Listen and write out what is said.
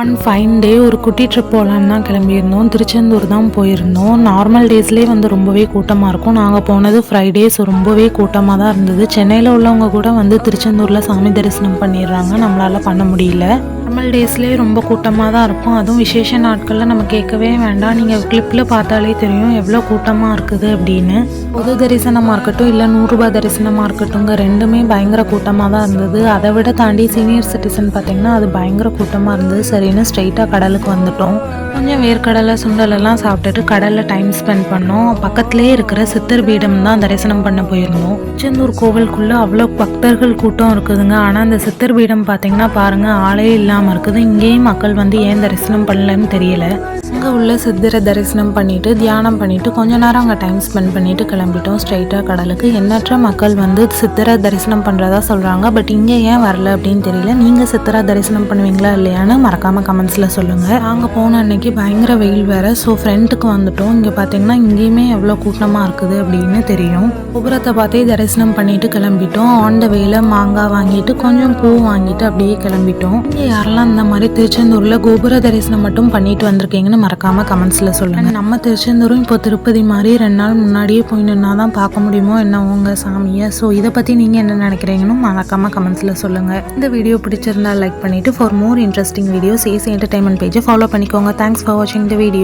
One fine day ஒரு குட்டி trip போகலான்னு தான் கிளம்பியிருந்தோம். திருச்செந்தூர் தான் போயிருந்தோம். நார்மல் டேஸ்லேயே வந்து ரொம்பவே கூட்டமாக இருக்கும். நாங்கள் போனது ஃப்ரைடே, ஸோ ரொம்பவே கூட்டமாக தான் இருந்தது. சென்னையில் உள்ளவங்க கூட வந்து திருச்செந்தூரில் சாமி தரிசனம் பண்ணிடுறாங்க, நம்மளால் பண்ண முடியல. நார்மல் டேஸ்லேயே ரொம்ப கூட்டமாக தான் இருக்கும். அதுவும் விசேஷ நாட்களில் நம்ம கேட்கவே வேண்டாம். நீங்கள் கிளிப்பில் பார்த்தாலே தெரியும் எவ்வளோ கூட்டமாக இருக்குது அப்படின்னு. பொது தரிசனமாக இருக்கட்டும் இல்லை 100 ரூபாய் தரிசனமாக இருக்கட்டும்ங்க, ரெண்டுமே பயங்கர கூட்டமாக தான் இருந்தது. அதை விட தாண்டி சீனியர் சிட்டிசன் பார்த்திங்கன்னா அது பயங்கர கூட்டமாக இருந்தது. சரின்னு ஸ்ட்ரெயிட்டாக கடலுக்கு வந்துட்டோம். கொஞ்சம் வேர்க்கடலை சுண்டலெல்லாம் சாப்பிட்டுட்டு கடலில் டைம் ஸ்பெண்ட் பண்ணோம். பக்கத்துலேயே இருக்கிற சித்தர் பீடம் தான் தரிசனம் பண்ண போயிருந்தோம். திருச்செந்தூர் கோவிலுக்குள்ளே அவ்வளோ பக்தர்கள் கூட்டம் இருக்குதுங்க. ஆனால் அந்த சித்தர் பீடம் பார்த்திங்கன்னா பாருங்கள், ஆளே இல்லாமல் இருக்குது. இங்கேயும் மக்கள் வந்து ஏன் தரிசனம் பண்ணலன்னு தெரியல. அங்கே உள்ள சித்தரை தரிசனம் பண்ணிவிட்டு தியானம் பண்ணிவிட்டு கொஞ்ச நேரம் அங்கே டைம் ஸ்பெண்ட் பண்ணிவிட்டு கிளம்பிட்டோம் ஸ்ட்ரைட்டாக கடலுக்கு. எண்ணற்ற மக்கள் வந்து சித்தரை தரிசனம் பண்ணுறதா சொல்கிறாங்க. பட் இங்கே ஏன் வரல அப்படின்னு தெரியல. நீங்கள் சித்தரை தரிசனம் பண்ணுவீங்களா இல்லையான்னு மறக்காமல் கமெண்ட்ஸில் சொல்லுங்கள். நாங்கள் போன அன்னைக்கு பயங்கர வெயில் வேறு, ஸோ ஃப்ரெண்ட்டுக்கு வந்துட்டோம். இங்கே பார்த்தீங்கன்னா இங்கேயுமே எவ்வளோ கூட்டமாக இருக்குது அப்படின்னு தெரியும். கோபுரத்தை பார்த்தே தரிசனம் பண்ணிட்டு கிளம்பிட்டோம். ஆன் த வேல மாங்காய் வாங்கிட்டு கொஞ்சம் பூ வாங்கிட்டு அப்படியே கிளம்பிட்டோம். இங்கே யாரெல்லாம் இந்த மாதிரி திருச்செந்தூரில் கோபுர தரிசனம் மட்டும் பண்ணிட்டு வந்திருக்கீங்கன்னு மறக்காம கமெண்ட்ஸில் சொல்லுங்க. நம்ம திருச்செந்தூரும் இப்போ திருப்பதி மாதிரி 2 நாள் முன்னாடியே போய் நின்னா தான் பார்க்க முடியுமோ என்ன உங்க சாமியை. ஸோ இதை பற்றி நீங்கள் என்ன நினைக்கிறீங்கன்னு மறக்காம கமெண்ட்ஸில் சொல்லுங்கள். இந்த வீடியோ பிடிச்சிருந்தா லைக் பண்ணிவிட்டு for more interesting videos AC entertainment பேஜை ஃபாலோ பண்ணிக்கோங்க. தேங்க்ஸ் ஃபார் வாட்சிங் த வீடியோ.